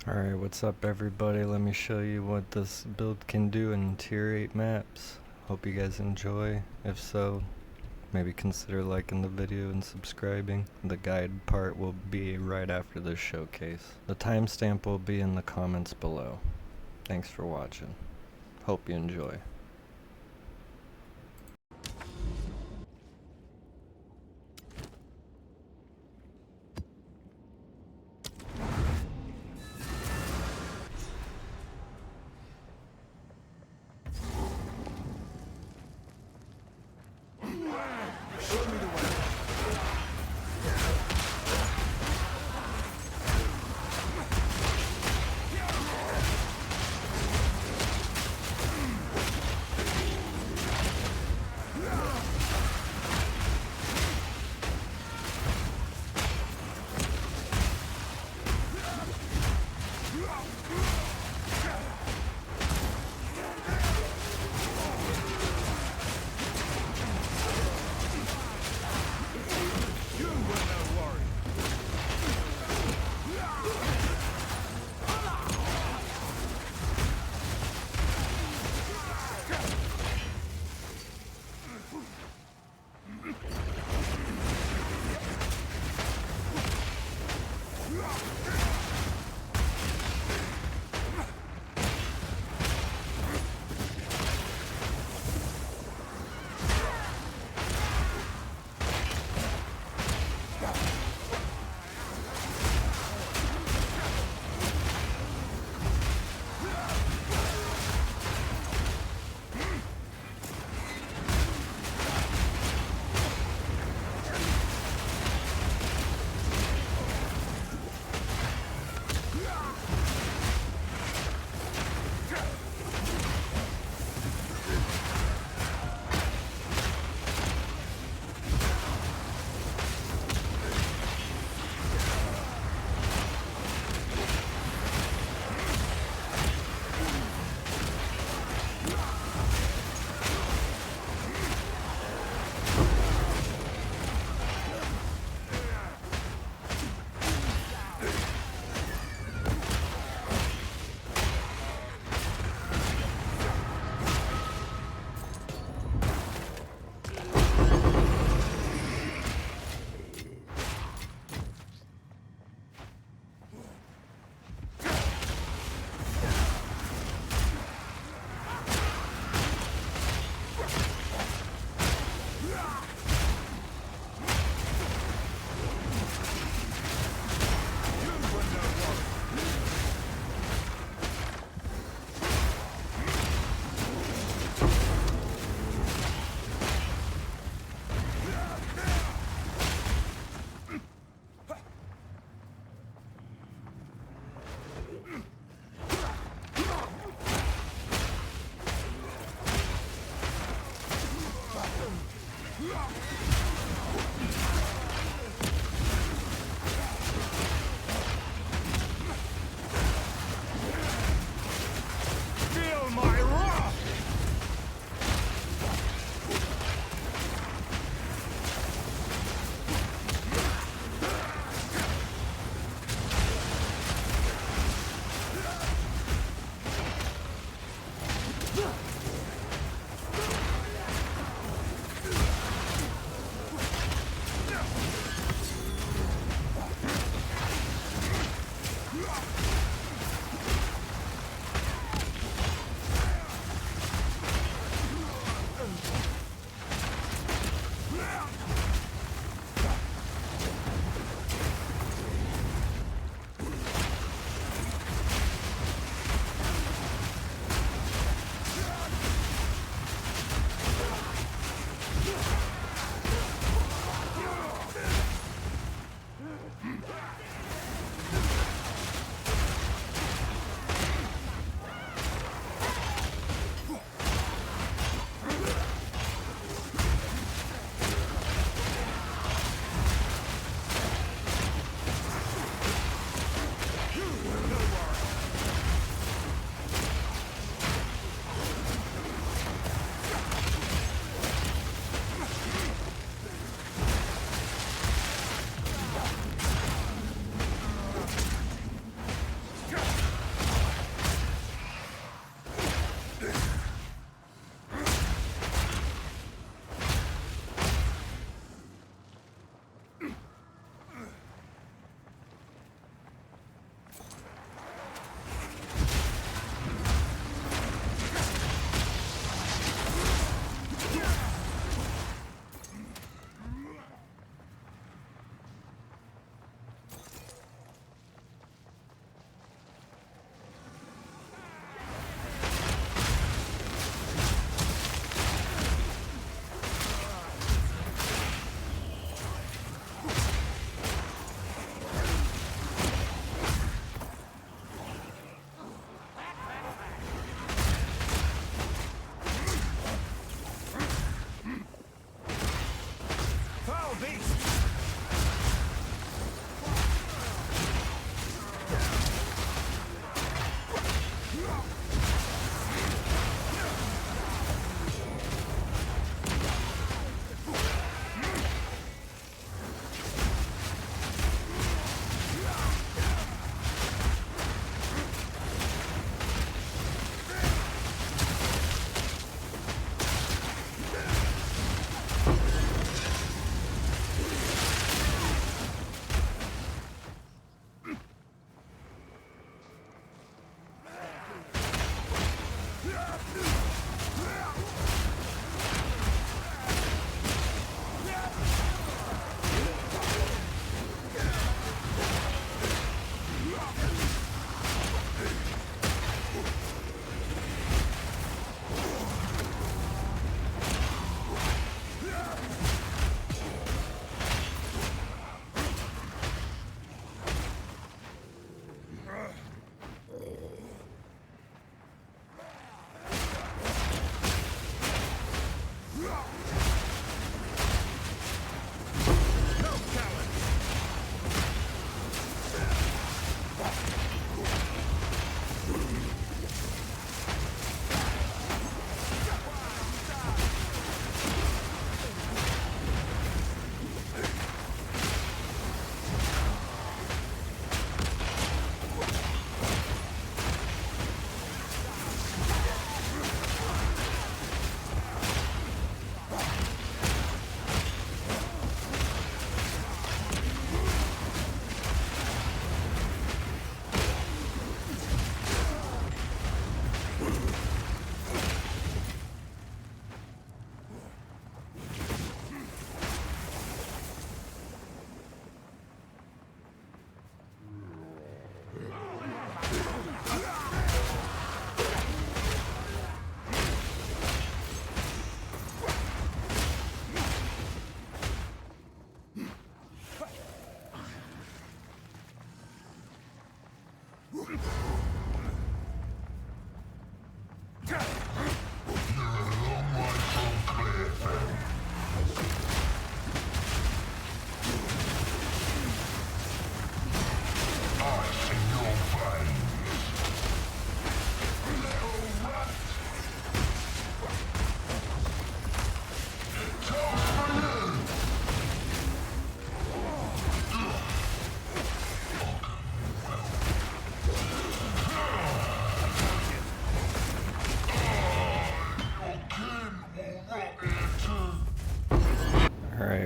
Alright, what's up everybody? Let me show you what this build can do in tier 8 maps. Hope you guys enjoy. If so, maybe consider liking the video and subscribing. The guide part will be right after this showcase. The timestamp will be in the comments below. Thanks for watching. Hope you enjoy.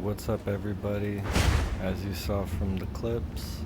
what's up everybody? As you saw from the clips,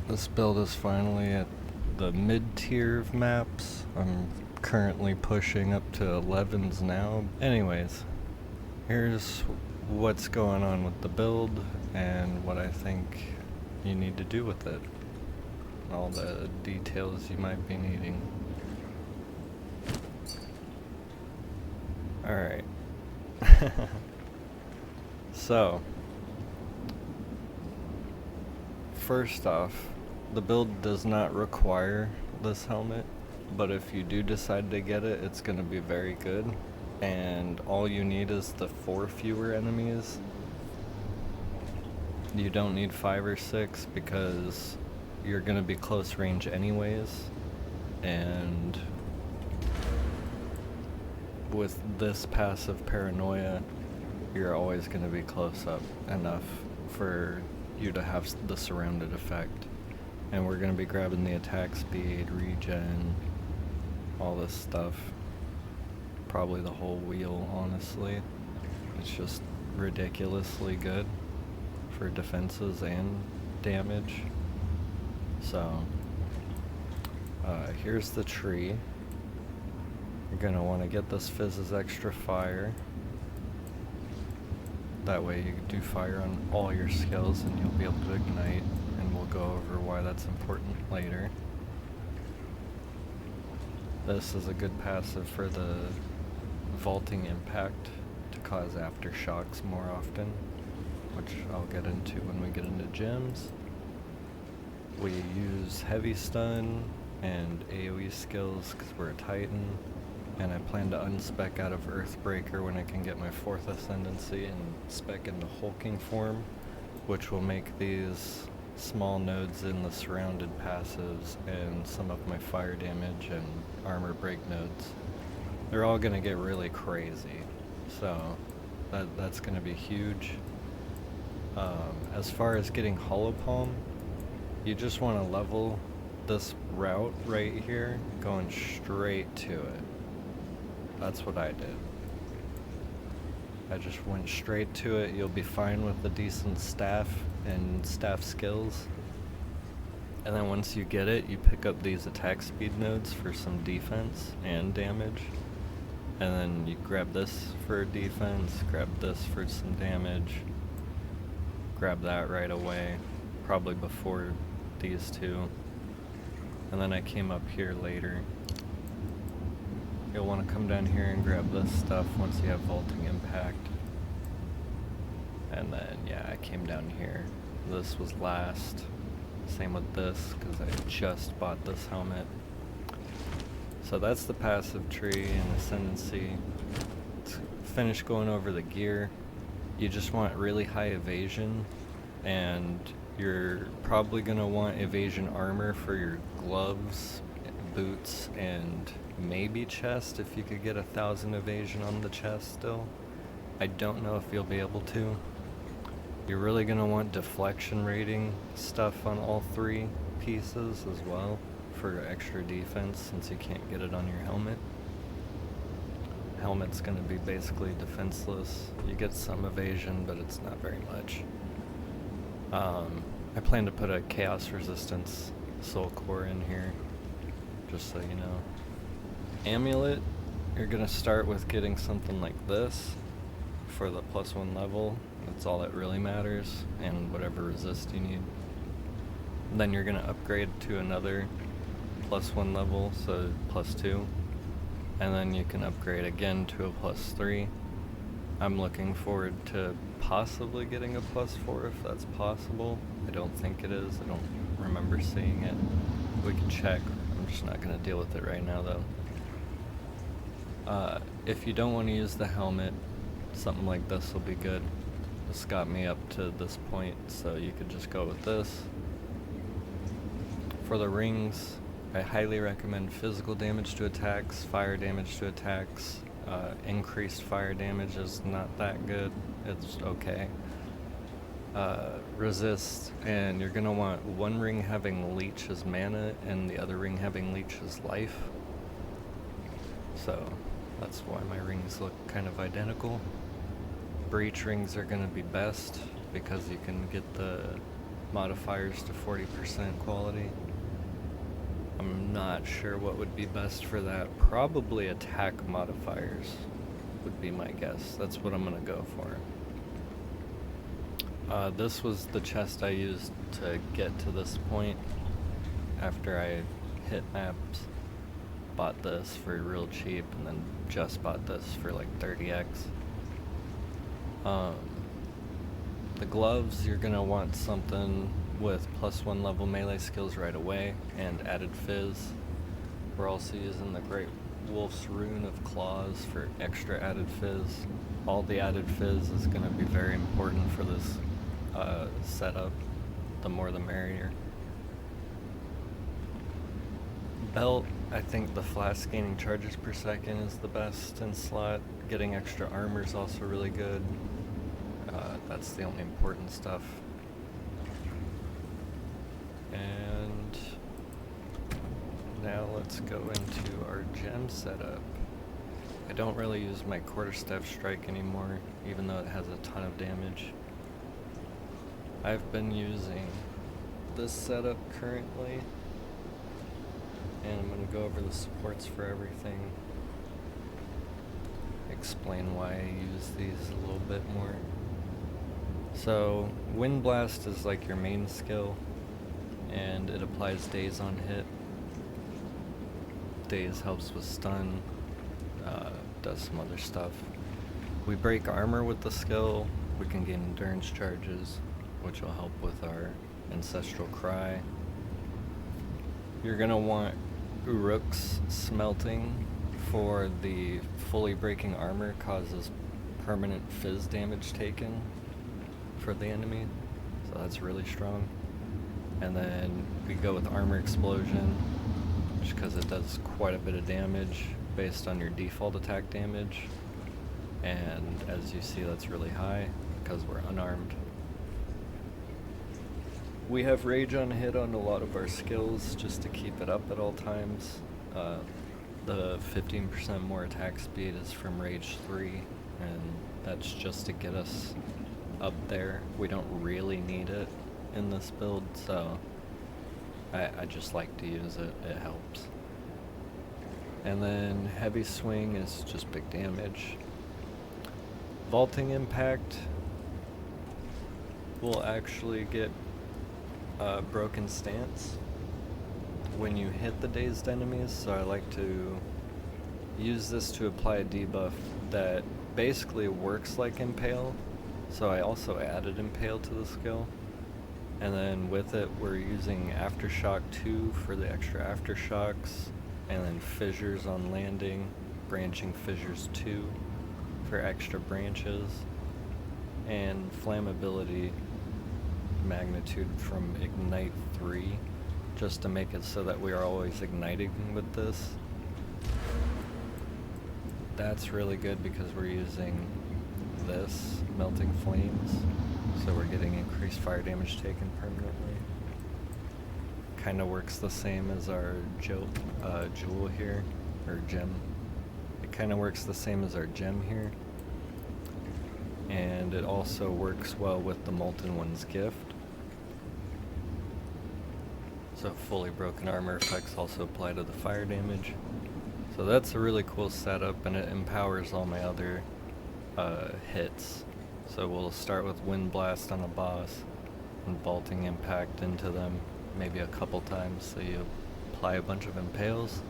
this build is finally at the mid-tier of maps. I'm currently pushing up to 11s now. Anyways, here's what's going on with the build and what I think you need to do with it. All the details you might be needing. Alright. So, first off, the build does not require this helmet, but if you do decide to get it, it's going to be very good. And all you need is the 4 fewer enemies. You don't need 5 or 6 because you're going to be close range anyways. And with this passive paranoia, you're always going to be close up enough for you to have the surrounded effect. And we're going to be grabbing the attack speed, regen, all this stuff. Probably the whole wheel, honestly. It's just ridiculously good for defenses and damage. So, here's the tree. You're going to want to get this Fizz's extra fire. That way you do fire on all your skills and you'll be able to ignite, and we'll go over why that's important later. This is a good passive for the vaulting impact to cause aftershocks more often, which I'll get into when we get into gems. We use heavy stun and AoE skills because we're a Titan. And I plan to unspec out of Earthbreaker when I can get my 4th ascendancy and spec into hulking form, which will make these small nodes in the surrounded passives and some of my fire damage and armor break nodes. They're all going to get really crazy, so that's going to be huge. As far as getting Hollow Palm, you just want to level this route right here, going straight to it. That's what I did. I just went straight to it. You'll be fine with the decent staff and staff skills. And then once you get it, you pick up these attack speed nodes for some defense and damage. And then you grab this for defense, grab this for some damage. Grab that right away, probably before these two. And then I came up here later. You'll want to come down here and grab this stuff once you have vaulting impact. And then, yeah, I came down here. This was last. Same with this, because I just bought this helmet. So that's the passive tree and ascendancy. Let's finish going over the gear. You just want really high evasion, and you're probably going to want evasion armor for your gloves, boots, and maybe chest if you could get 1,000 evasion on the chest still. I don't know if you'll be able to. You're really going to want deflection rating stuff on all 3 pieces as well for extra defense, since you can't get it on your helmet. Helmet's going to be basically defenseless. You get some evasion, but it's not very much. I plan to put a chaos resistance soul core in here, just so you know. Amulet, you're going to start with getting something like this for the +1 level. That's all that really matters, and whatever resist you need. Then you're going to upgrade to another +1 level, so +2. And then you can upgrade again to a +3. I'm looking forward to possibly getting a +4 if that's possible. I don't think it is. I don't remember seeing it. We can check. I'm just not going to deal with it right now though. If you don't want to use the helmet, something like this will be good. This got me up to this point, so you could just go with this. For the rings, I highly recommend physical damage to attacks, fire damage to attacks. Increased fire damage is not that good. It's okay. Resist, and you're going to want one ring having leech as mana and the other ring having leech as life. So that's why my rings look kind of identical. breach rings are going to be best because you can get the modifiers to 40% quality. I'm not sure what would be best for that. Probably attack modifiers would be my guess. That's what I'm going to go for. This was the chest I used to get to this point after I hit maps. Bought this for real cheap and then just bought this for like 30x. The gloves, you're gonna want something with +1 level melee skills right away and added fizz. We're also using the Great Wolf's Rune of Claws for extra added fizz. All the added fizz is gonna be very important for this setup. The more the merrier. Belt, I think the flask gaining charges per second is the best in slot. Getting extra armor is also really good. That's the only important stuff. And now let's go into our gem setup. I don't really use my quarterstaff strike anymore, even though it has a ton of damage. I've been using this setup currently, and I'm going to go over the supports for everything, explain why I use these a little bit more. So, Wind Blast is like your main skill, and it applies daze on hit. Daze helps with stun, does some other stuff. We break armor with the skill, we can gain endurance charges, which will help with our Ancestral Cry. You're going to want Uruk's Smelting for the fully breaking armor, causes permanent fizz damage taken for the enemy, so that's really strong. And then we go with Armor Explosion, just because it does quite a bit of damage based on your default attack damage, and as you see, that's really high because we're unarmed. We have Rage on hit on a lot of our skills just to keep it up at all times. The 15% more attack speed is from Rage 3, and that's just to get us up there. We don't really need it in this build, so I just like to use it. It helps. And then Heavy Swing is just big damage. Vaulting Impact will actually get Broken Stance when you hit the dazed enemies, so I like to use this to apply a debuff that basically works like Impale, so I also added Impale to the skill. And then with it, we're using Aftershock 2 for the extra aftershocks, and then Fissures on landing, Branching Fissures 2 for extra branches, and Flammability magnitude from Ignite 3, just to make it so that we are always igniting with this. That's really good because we're using this, Melting Flames, so we're getting increased fire damage taken permanently. Kinda works the same as our jewel here, or gem. It kinda works the same as our gem here. And it also works well with the Molten One's Gift. So fully broken armor effects also apply to the fire damage. So that's a really cool setup, and it empowers all my other hits. So we'll start with Wind Blast on a boss and Vaulting Impact into them maybe a couple times, so you apply a bunch of impales,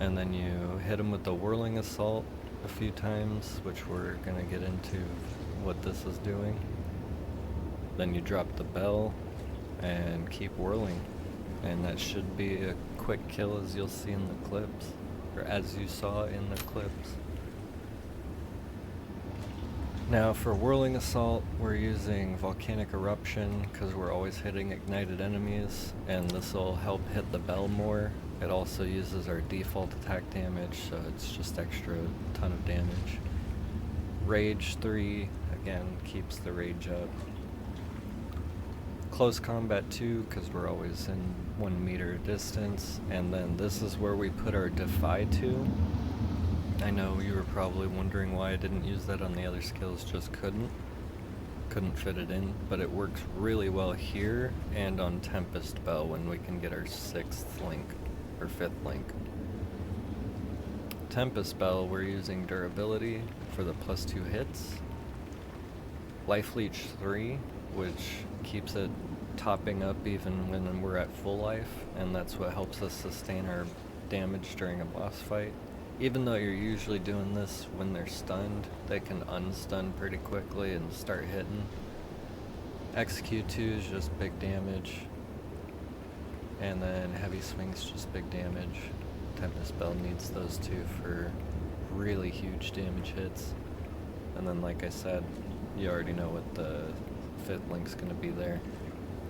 and then you hit them with the Whirling Assault a few times, which we're gonna get into what this is doing. Then you drop the bell and keep whirling, and that should be a quick kill, as you'll see in the clips, or as you saw in the clips. Now for Whirling Assault, we're using Volcanic Eruption because we're always hitting ignited enemies, and this will help hit the bell more. It also uses our default attack damage, so it's just extra ton of damage. Rage 3, again, keeps the rage up. Close Combat 2, because we're always in 1 meter distance, and then this is where we put our Defy 2. I know you were probably wondering why I didn't use that on the other skills, just couldn't fit it in, but it works really well here and on Tempest Bell when we can get our 6th link, or 5th link. Tempest Bell, we're using durability for the +2 hits, Life Leech 3, which keeps it topping up even when we're at full life, and that's what helps us sustain our damage during a boss fight. Even though you're usually doing this when they're stunned, they can unstun pretty quickly and start hitting. XQ2 is just big damage, and then Heavy Swing's just big damage. Tempest Bell needs those two for really huge damage hits. And then, like I said, you already know what the 5th link's gonna be there.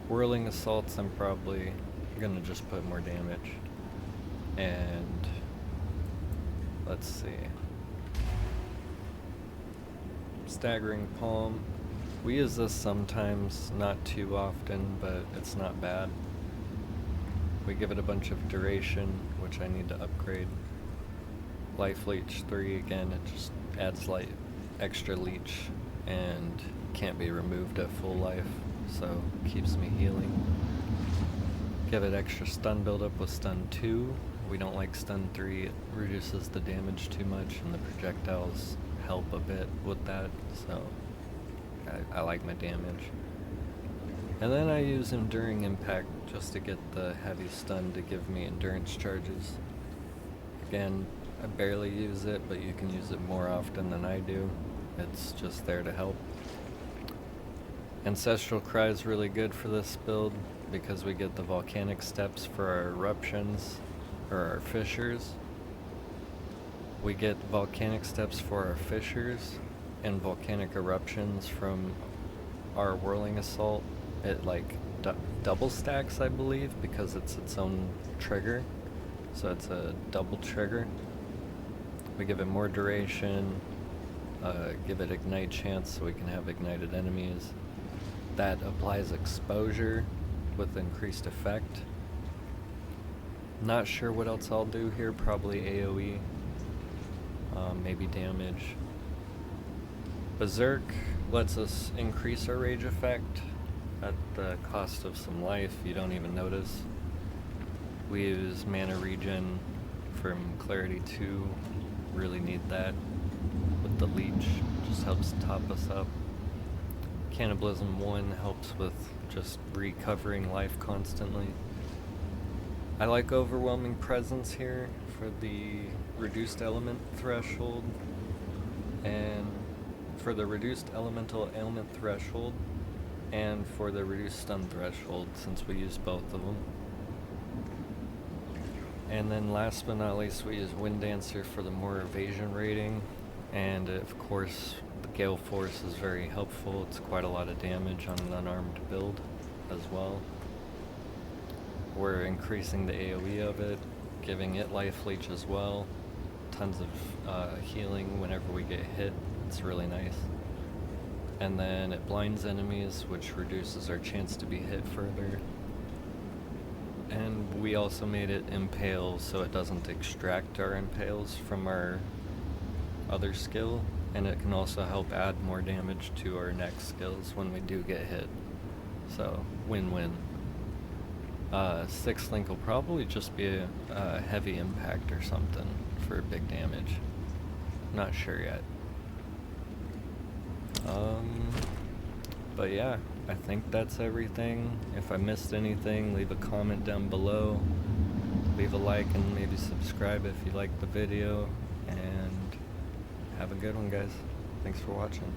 Whirling Assaults, I'm probably gonna just put more damage. And let's see. Staggering Palm. We use this sometimes, not too often, but it's not bad. We give it a bunch of duration, which I need to upgrade. Life Leech 3 again, it just adds like extra leech and can't be removed at full life, so keeps me healing. Give it extra stun buildup with stun 2. We don't like stun 3, it reduces the damage too much and the projectiles help a bit with that, so I like my damage. And then I use Enduring Impact just to get the heavy stun to give me endurance charges. Again, I barely use it, but you can use it more often than I do. It's just there to help. Ancestral Cry is really good for this build because we get the volcanic steps for our eruptions, or our fissures. We get volcanic steps for our fissures and volcanic eruptions from our Whirling Assault. It like double stacks, I believe, because it's its own trigger, so it's a double trigger. We give it more duration, give it ignite chance so we can have ignited enemies. That applies exposure with increased effect. Not sure what else I'll do here, probably AoE, maybe damage. Berserk lets us increase our rage effect at the cost of some life, you don't even notice. We use mana regen from Clarity 2, really need that. With the leech, just helps top us up. Cannibalism 1 helps with just recovering life constantly. I like Overwhelming Presence here for the reduced element threshold, and for the reduced elemental ailment threshold, and for the reduced stun threshold, since we use both of them. And then last but not least, we use Wind Dancer for the more evasion rating, and of course the Gale Force is very helpful. It's quite a lot of damage on an unarmed build as well. We're increasing the AoE of it, giving it Life Leech as well. Tons of healing whenever we get hit. It's really nice. And then it blinds enemies, which reduces our chance to be hit further. And we also made it impale so it doesn't extract our impales from our other skill, and it can also help add more damage to our next skills when we do get hit. So, win-win. 6th link will probably just be a heavy impact or something for big damage. Not sure yet. But yeah, I think that's everything. If I missed anything, leave a comment down below. Leave a like and maybe subscribe if you liked the video. And have a good one, guys. Thanks for watching.